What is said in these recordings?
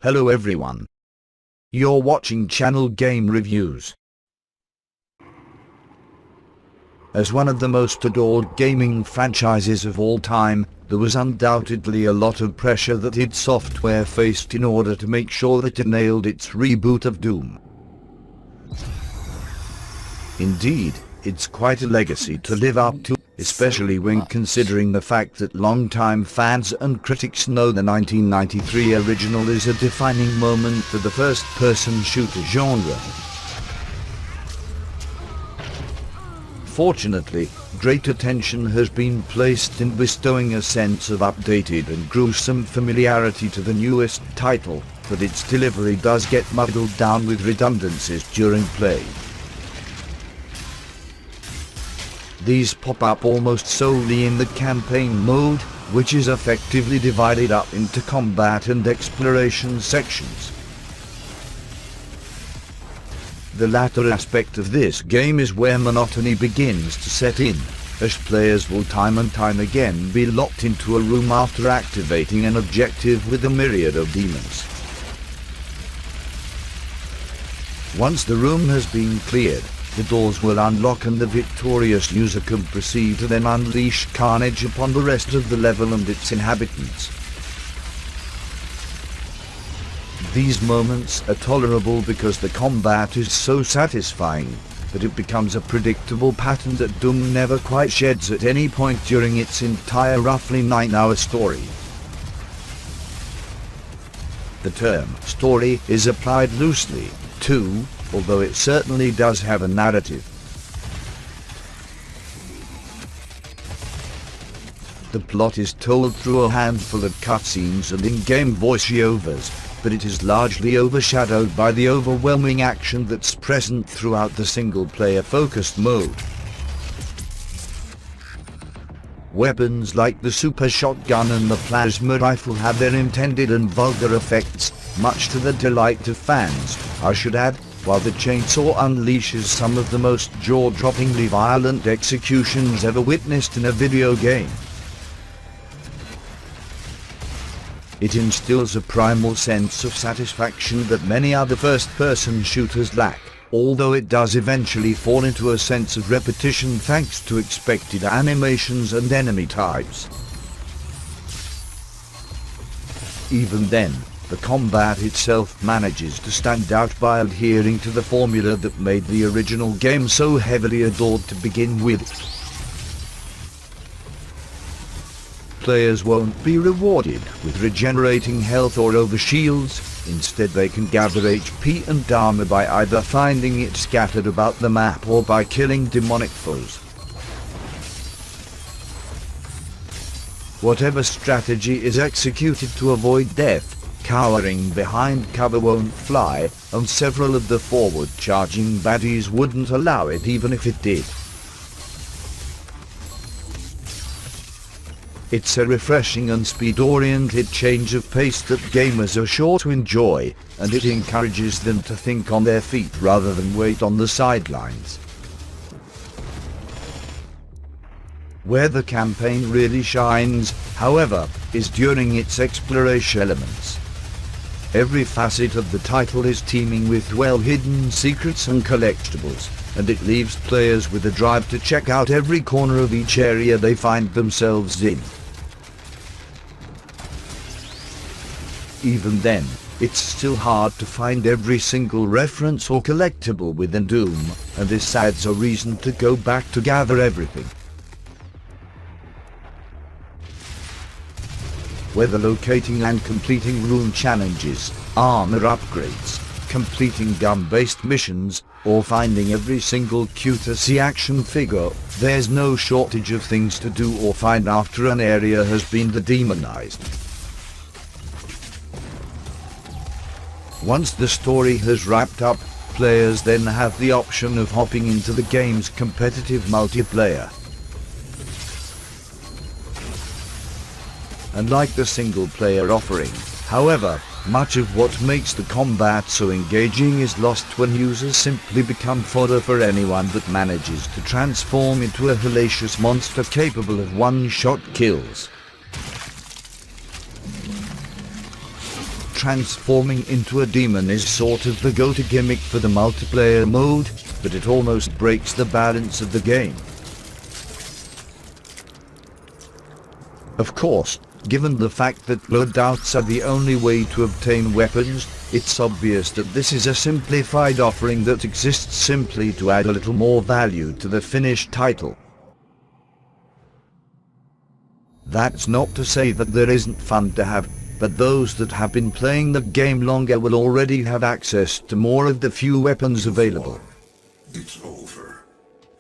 Hello everyone. You're watching Channel Game Reviews. As one of the most adored gaming franchises of all time, there was undoubtedly a lot of pressure that id Software faced in order to make sure that it nailed its reboot of Doom. Indeed, it's quite a legacy to live up to, especially when considering the fact that longtime fans and critics know the 1993 original is a defining moment for the first-person shooter genre. Fortunately, great attention has been placed in bestowing a sense of updated and gruesome familiarity to the newest title, but its delivery does get muddled down with redundancies during play. These pop up almost solely in the campaign mode, which is effectively divided up into combat and exploration sections. The latter aspect of this game is where monotony begins to set in, as players will time and time again be locked into a room after activating an objective with a myriad of demons. Once the room has been cleared, the doors will unlock and the victorious user can proceed to then unleash carnage upon the rest of the level and its inhabitants. These moments are tolerable because the combat is so satisfying, but it becomes a predictable pattern that Doom never quite sheds at any point during its entire roughly 9-hour story. The term story is applied loosely, too, although it certainly does have a narrative. The plot is told through a handful of cutscenes and in-game voiceovers, but it is largely overshadowed by the overwhelming action that's present throughout the single-player focused mode. Weapons like the super shotgun and the plasma rifle have their intended and vulgar effects, much to the delight of fans, I should add, while the chainsaw unleashes some of the most jaw-droppingly violent executions ever witnessed in a video game. It instills a primal sense of satisfaction that many other first-person shooters lack, although it does eventually fall into a sense of repetition thanks to expected animations and enemy types. Even then, the combat itself manages to stand out by adhering to the formula that made the original game so heavily adored to begin with. Players won't be rewarded with regenerating health or overshields, instead they can gather HP and armor by either finding it scattered about the map or by killing demonic foes. Whatever strategy is executed to avoid death, cowering behind cover won't fly, and several of the forward-charging baddies wouldn't allow it even if it did. It's a refreshing and speed-oriented change of pace that gamers are sure to enjoy, and it encourages them to think on their feet rather than wait on the sidelines. Where the campaign really shines, however, is during its exploration elements. Every facet of the title is teeming with well-hidden secrets and collectibles, and it leaves players with a drive to check out every corner of each area they find themselves in. Even then, it's still hard to find every single reference or collectible within Doom, and this adds a reason to go back to gather everything. Whether locating and completing room challenges, armor upgrades, completing gun-based missions, or finding every single cutesy action figure, there's no shortage of things to do or find after an area has been demonized. Once the story has wrapped up, players then have the option of hopping into the game's competitive multiplayer. Unlike the single-player offering, however, much of what makes the combat so engaging is lost when users simply become fodder for anyone that manages to transform into a hellacious monster capable of one-shot kills. transforming into a demon is sort of the go-to gimmick for the multiplayer mode, but it almost breaks the balance of the game. Of course, given the fact that loadouts are the only way to obtain weapons, it's obvious that this is a simplified offering that exists simply to add a little more value to the finished title. That's not to say that there isn't fun to have, but those that have been playing the game longer will already have access to more of the few weapons available. It's over.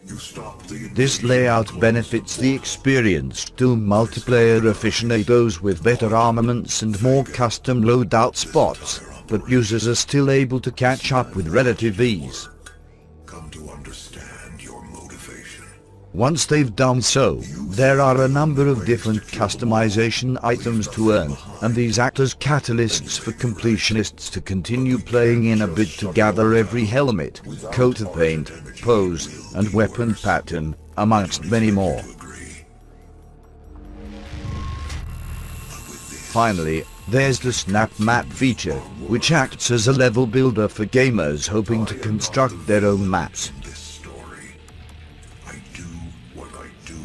You stop the This layout benefits the experienced Doom multiplayer aficionados with better armaments and more custom loadout spots, but users are still able to catch up with relative ease. come to understand your motivation. Once they've done so, there are a number of different customization items to earn, and these act as catalysts for completionists to continue playing in a bid to gather every helmet, coat of paint, pose, and weapon pattern, amongst many more. Finally, there's the Snap Map feature, which acts as a level builder for gamers hoping to construct their own maps. This story. I do what I do.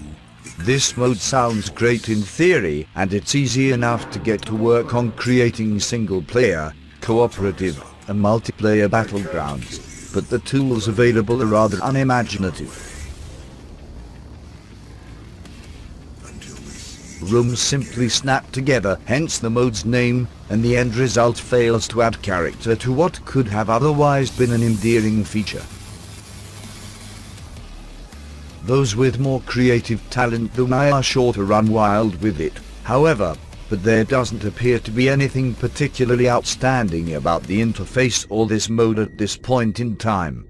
This mode sounds great in theory, and it's easy enough to get to work on creating single-player, cooperative, and multiplayer battlegrounds, but the tools available are rather unimaginative. Rooms simply snap together, hence the mode's name, and the end result fails to add character to what could have otherwise been an endearing feature. Those with more creative talent than I are sure to run wild with it, however, but there doesn't appear to be anything particularly outstanding about the interface or this mode at this point in time.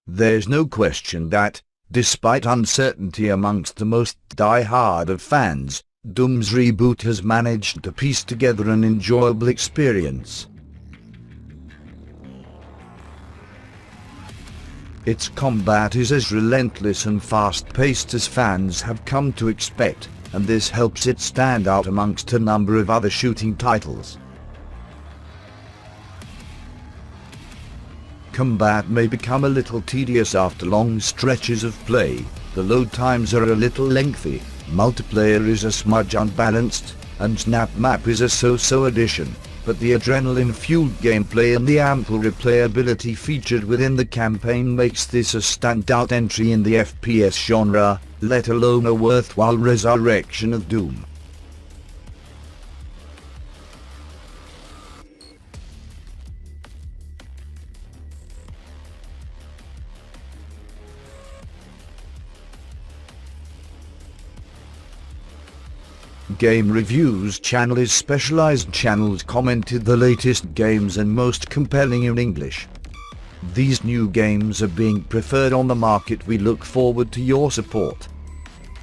There's no question that, despite uncertainty amongst the most die-hard of fans, Doom's reboot has managed to piece together an enjoyable experience. Its combat is as relentless and fast-paced as fans have come to expect, and this helps it stand out amongst a number of other shooting titles. Combat may become a little tedious after long stretches of play, the load times are a little lengthy, multiplayer is a smudge unbalanced, and Snap Map is a so-so addition, but the adrenaline-fueled gameplay and the ample replayability featured within the campaign makes this a standout entry in the FPS genre, let alone a worthwhile resurrection of Doom. Game Reviews channel is specialized channels commented the latest games and most compelling in English. These new games are being preferred on the market. We look forward to your support.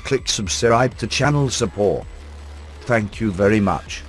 Click subscribe to channel support. Thank you very much.